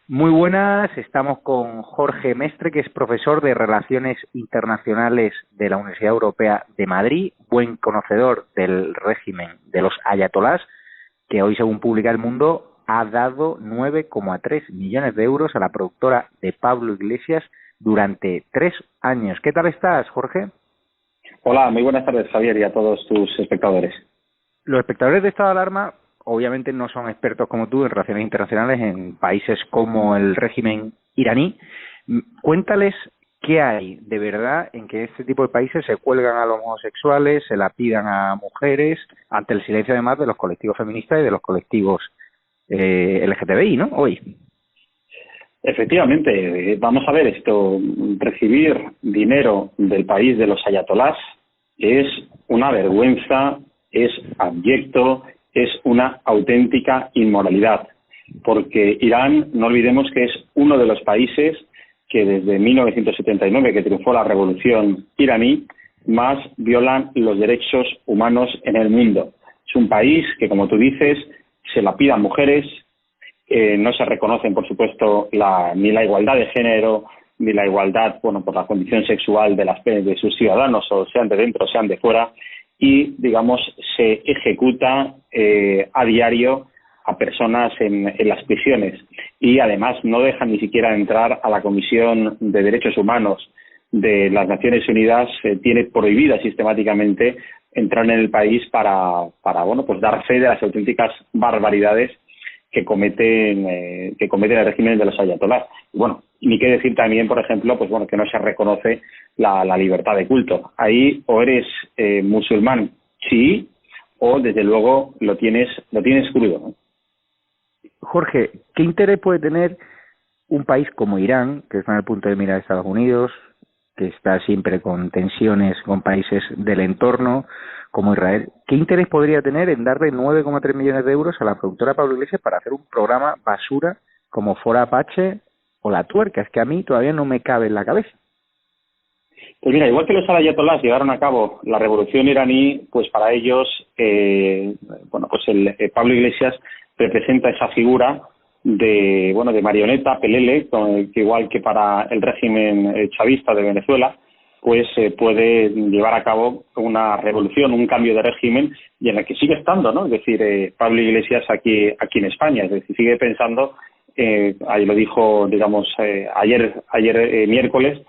Muy buenas, estamos con Jorge Mestre, que es profesor de Relaciones Internacionales de la Universidad Europea de Madrid, buen conocedor del régimen de los ayatolás, que hoy, según publica El Mundo, ha dado 9,3 millones de euros a la productora de Pablo Iglesias durante 3 años. ¿Qué tal estás, Jorge? Hola, muy buenas tardes, Javier, y a todos tus espectadores. Los espectadores de estado de alarma obviamente no son expertos como tú en relaciones internacionales en países como el régimen iraní. Cuéntales qué hay de verdad en que este tipo de países se cuelgan a los homosexuales, se la pidan a mujeres, ante el silencio además de los colectivos feministas y de los colectivos LGTBI, ¿no? Hoy. Efectivamente, vamos a ver esto. Recibir dinero del país de los ayatolás es una vergüenza, es abyecto, es una auténtica inmoralidad, porque Irán, no olvidemos que es uno de los países que desde 1979, que triunfó la revolución iraní, más violan los derechos humanos en el mundo. Es un país que, como tú dices, se la pide a mujeres, no se reconocen, por supuesto, ni la igualdad de género, ni la igualdad, por la condición sexual de sus ciudadanos, o sean de dentro o sean de fuera, y, digamos, se ejecuta a diario a personas en las prisiones. Y, además, no dejan ni siquiera entrar a la Comisión de Derechos Humanos de las Naciones Unidas. Tiene prohibida sistemáticamente entrar en el país para dar fe de las auténticas barbaridades que cometen el régimen de los ayatolás. Y bueno, ni qué decir también, por ejemplo, pues bueno, que no se reconoce la libertad de culto. Ahí o eres musulmán chií o desde luego lo tienes crudo, ¿no? Jorge, ¿qué interés puede tener un país como Irán, que está en el punto de mira de Estados Unidos, que está siempre con tensiones con países del entorno, como Israel? ¿Qué interés podría tener en darle 9,3 millones de euros a la productora Pablo Iglesias para hacer un programa basura como Fora Apache o La Tuerca? Es que a mí todavía no me cabe en la cabeza. Pues mira, igual que los ayatolás llevaron a cabo la revolución iraní, pues para ellos, Pablo Iglesias representa esa figura de marioneta, pelele, que igual que para el régimen chavista de Venezuela, pues puede llevar a cabo una revolución, un cambio de régimen, y en el que sigue estando, ¿no? Es decir, Pablo Iglesias aquí en España, es decir, sigue pensando, ahí lo dijo, digamos, ayer miércoles,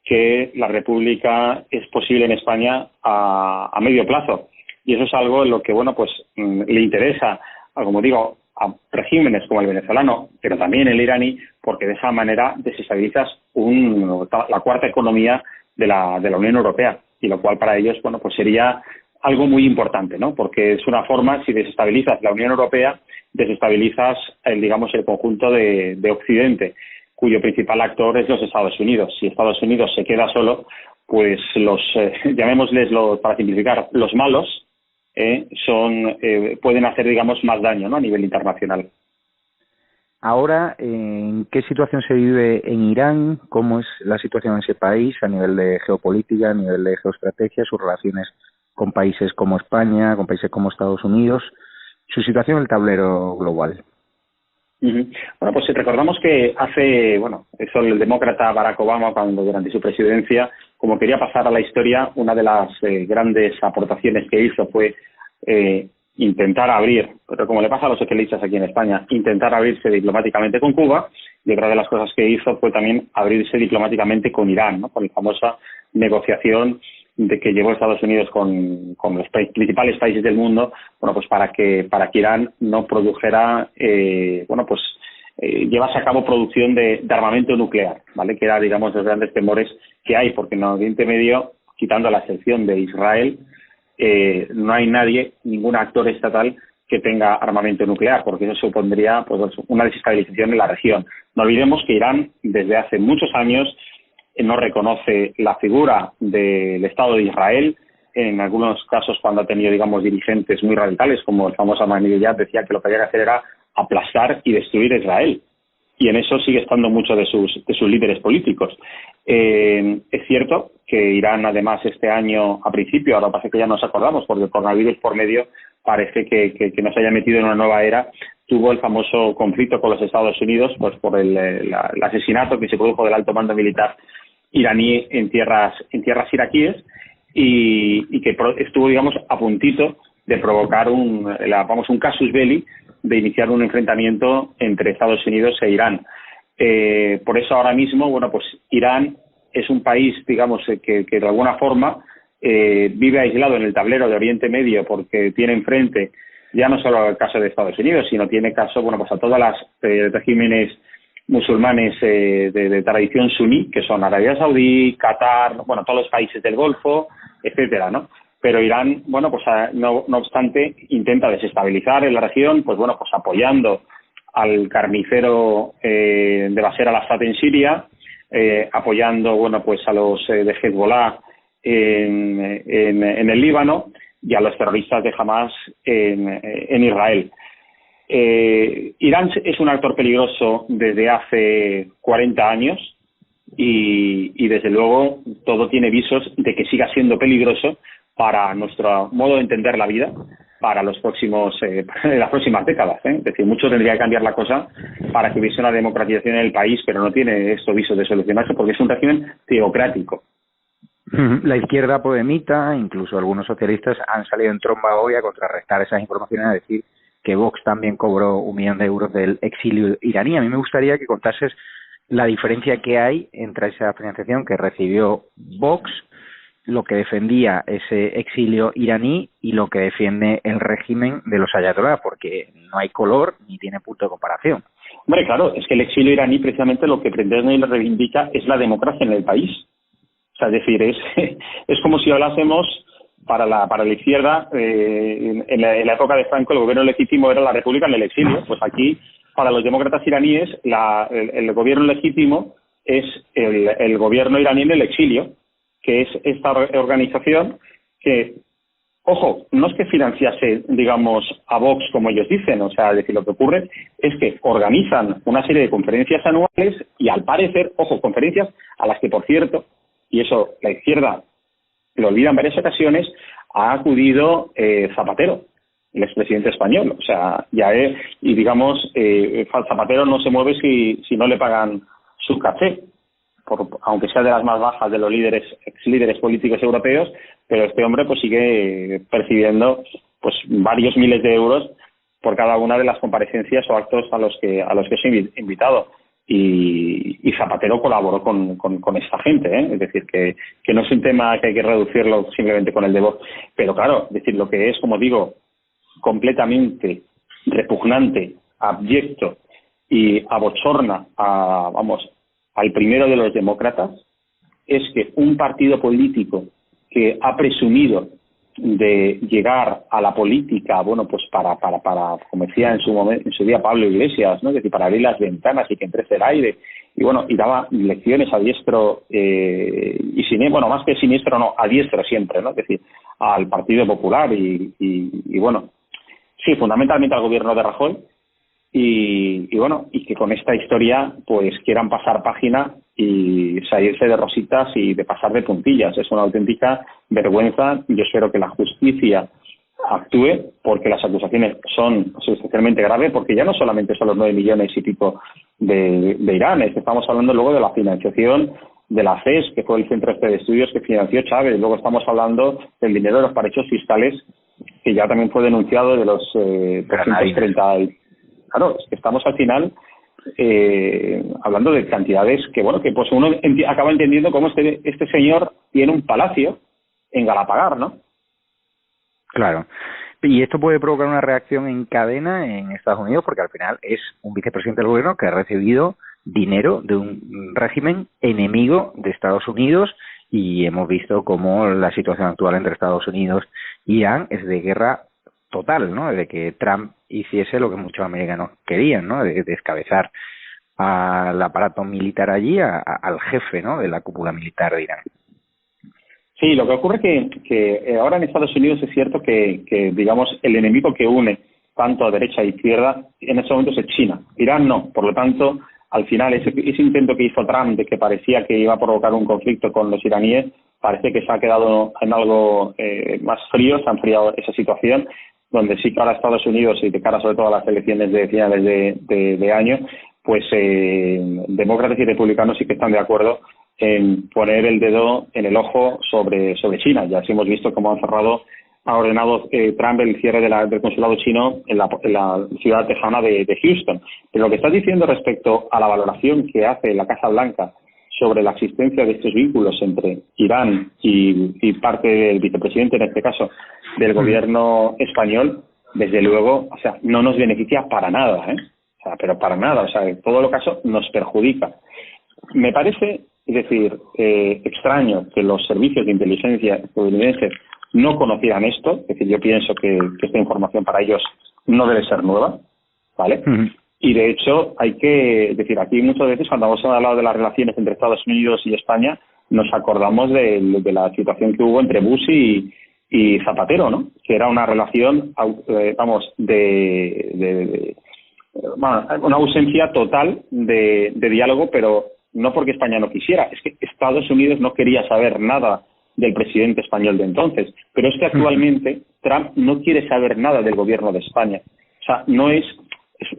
que la República es posible en España a medio plazo, y eso es algo en lo que, bueno, pues le interesa, como digo, a regímenes como el venezolano, pero también el iraní, porque de esa manera desestabilizas la cuarta economía de la Unión Europea, y lo cual para ellos, bueno, pues sería algo muy importante, ¿no? Porque es una forma, si desestabilizas la Unión Europea, desestabilizas el conjunto de Occidente, cuyo principal actor es los Estados Unidos. Si Estados Unidos se queda solo, pues llamémosles, para simplificar, los malos, pueden hacer, digamos, más daño, ¿no?, a nivel internacional. Ahora, ¿en qué situación se vive en Irán? ¿Cómo es la situación en ese país a nivel de geopolítica, a nivel de geoestrategia, sus relaciones con países como España, con países como Estados Unidos, su situación en el tablero global? Uh-huh. Bueno, pues recordamos que el demócrata Barack Obama, cuando durante su presidencia, como quería pasar a la historia, una de las grandes aportaciones que hizo fue intentar abrir, pero como le pasa a los socialistas aquí en España, intentar abrirse diplomáticamente con Cuba, y otra de las cosas que hizo fue también abrirse diplomáticamente con Irán, ¿no?, con la famosa negociación de que llevó Estados Unidos con los principales países del mundo, bueno, pues para que Irán no produjera, llevase a cabo producción de armamento nuclear, ¿vale?, que era, digamos, los grandes temores que hay, porque en Oriente Medio, quitando la excepción de Israel, no hay ningún actor estatal que tenga armamento nuclear, porque eso supondría, pues, una desestabilización en la región. No olvidemos que Irán, desde hace muchos años, no reconoce la figura del Estado de Israel. En algunos casos, cuando ha tenido, digamos, dirigentes muy radicales, como el famoso Ahmadinejad, decía que lo que había que hacer era aplastar y destruir Israel. Y en eso sigue estando muchos de sus líderes políticos. Es cierto que Irán, además, este año, a principio, ahora parece que ya nos acordamos, porque el coronavirus por medio parece que nos haya metido en una nueva era, tuvo el famoso conflicto con los Estados Unidos, pues por el asesinato que se produjo del alto mando militar iraní en tierras iraquíes, y que estuvo, digamos, a puntito de provocar un casus belli, de iniciar un enfrentamiento entre Estados Unidos e Irán. Por eso ahora mismo, bueno, pues Irán es un país, digamos, que de alguna forma vive aislado en el tablero de Oriente Medio, porque tiene enfrente ya no solo el caso de Estados Unidos, sino tiene caso, bueno, pues a todas las regímenes musulmanes de tradición suní, que son Arabia Saudí, Qatar, bueno, todos los países del Golfo, etcétera, ¿no? Pero Irán, bueno, pues no obstante, intenta desestabilizar en la región, pues bueno, pues apoyando al carnicero de Bashar al-Assad en Siria, apoyando, bueno, pues a los de Hezbollah en el Líbano, y a los terroristas de Hamas en Israel. Irán es un actor peligroso desde hace 40 años y desde luego todo tiene visos de que siga siendo peligroso para nuestro modo de entender la vida para las próximas décadas. Es decir, mucho tendría que cambiar la cosa para que hubiese una democratización en el país, pero no tiene esto visos de solucionarse porque es un régimen teocrático. La izquierda podemita, incluso algunos socialistas, han salido en tromba hoy a contrarrestar esas informaciones, a decir que Vox también cobró 1 millón de euros del exilio iraní. A mí me gustaría que contases la diferencia que hay entre esa financiación que recibió Vox lo que defendía ese exilio iraní y lo que defiende el régimen de los ayatolás, porque no hay color ni tiene punto de comparación. Hombre, claro, es que el exilio iraní precisamente lo que pretende y le reivindica es la democracia en el país. O sea, es decir, es como si hablásemos para la izquierda, en la época de Franco el gobierno legítimo era la república en el exilio. Pues aquí, para los demócratas iraníes, el gobierno legítimo es el gobierno iraní en el exilio, que es esta organización que, ojo, no es que financiase, digamos, a Vox como ellos dicen, o sea, es decir, lo que ocurre es que organizan una serie de conferencias anuales y, al parecer, ojo, conferencias a las que, por cierto, y eso la izquierda lo olvida en varias ocasiones, ha acudido Zapatero, el expresidente español. O sea, y digamos, Zapatero no se mueve si no le pagan su caché, aunque sea de las más bajas de los ex-líderes políticos europeos, pero este hombre pues sigue percibiendo pues varios miles de euros por cada una de las comparecencias o actos a los que es invitado. Y Zapatero colaboró con esta gente, es decir, que no es un tema que hay que reducirlo simplemente con el de Vox, pero claro, es decir, lo que es, como digo, completamente repugnante, abyecto y abochorna al primero de los demócratas, es que un partido político que ha presumido de llegar a la política, bueno, pues para como decía en su día Pablo Iglesias, ¿no? Es decir, para abrir las ventanas y que entrece el aire, y bueno, y daba lecciones a diestro y siniestro, bueno, más que siniestro, no, a diestro siempre, ¿no? Es decir, al Partido Popular y bueno, sí, fundamentalmente al gobierno de Rajoy, y bueno, y que con esta historia pues quieran pasar página y salirse de rositas y de pasar de puntillas. Es una auténtica vergüenza. Yo espero que la justicia actúe, porque las acusaciones son especialmente graves, porque ya no solamente son los 9 millones y pico de Irán, estamos hablando luego de la financiación de la CES, que fue el centro de estudios que financió Chávez. Luego estamos hablando del dinero de los paraísos fiscales, que ya también fue denunciado, de los 230. Claro, es que estamos al final hablando de cantidades que, bueno, que pues uno acaba entendiendo cómo este señor tiene un palacio en Galapagar, ¿no? Claro. Y esto puede provocar una reacción en cadena en Estados Unidos, porque al final es un vicepresidente del gobierno que ha recibido dinero de un régimen enemigo de Estados Unidos, y hemos visto cómo la situación actual entre Estados Unidos y Irán es de guerra total, ¿no? De que Trump hiciese lo que muchos americanos querían, ¿no? De descabezar al aparato militar allí, al jefe, ¿no? De la cúpula militar de Irán. Sí, lo que ocurre que ahora en Estados Unidos es cierto que digamos el enemigo que une tanto a derecha e izquierda en estos momentos es China. Irán no, por lo tanto, al final ese intento que hizo Trump de que parecía que iba a provocar un conflicto con los iraníes, parece que se ha quedado en algo más frío, se ha enfriado esa situación, donde sí que ahora Estados Unidos, y de cara sobre todo a las elecciones de finales de año, pues demócratas y republicanos sí que están de acuerdo en poner el dedo en el ojo sobre China. Ya sí hemos visto cómo ha ordenado Trump el cierre del consulado chino en la ciudad tejana de Houston. Pero lo que estás diciendo respecto a la valoración que hace la Casa Blanca sobre la existencia de estos vínculos entre Irán y parte del vicepresidente, en este caso, del gobierno español, desde luego, o sea, no nos beneficia para nada, o sea, pero para nada, o sea, en todo caso nos perjudica. Me parece, es decir, extraño que los servicios de inteligencia estadounidenses no conocieran esto, es decir, yo pienso que esta información para ellos no debe ser nueva, ¿vale? Uh-huh. Y de hecho, hay que decir, aquí muchas veces cuando hemos hablado de las relaciones entre Estados Unidos y España, nos acordamos de la situación que hubo entre Bush y Zapatero, ¿no? Que era una relación, una ausencia total de diálogo, pero no porque España no quisiera, es que Estados Unidos no quería saber nada del presidente español de entonces, pero es que actualmente Trump no quiere saber nada del gobierno de España. O sea,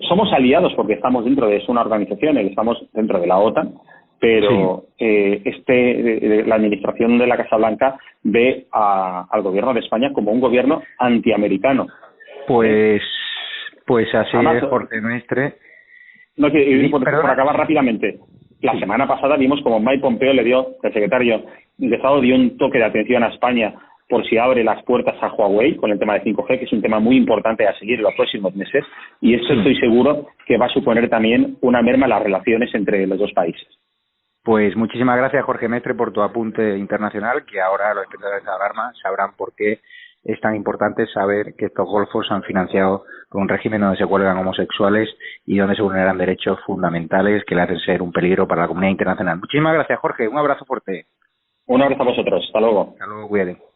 somos aliados porque estamos dentro de una organización, estamos dentro de la OTAN, pero la administración de la Casa Blanca ve al gobierno de España como un gobierno antiamericano. Pues así es, Jorge Mestre. No, por acabar rápidamente. La semana pasada vimos como Mike Pompeo el secretario de Estado dio un toque de atención a España por si abre las puertas a Huawei con el tema de 5G, que es un tema muy importante a seguir en los próximos meses, y esto estoy seguro que va a suponer también una merma en las relaciones entre los dos países. Pues muchísimas gracias, Jorge Mestre, por tu apunte internacional, que ahora los espectadores de Alarma sabrán por qué es tan importante saber que estos golfos han financiado con un régimen donde se cuelgan homosexuales y donde se vulneran derechos fundamentales que le hacen ser un peligro para la comunidad internacional. Muchísimas gracias, Jorge. Un abrazo fuerte. Un abrazo a vosotros. Hasta luego. Hasta luego, cuídate.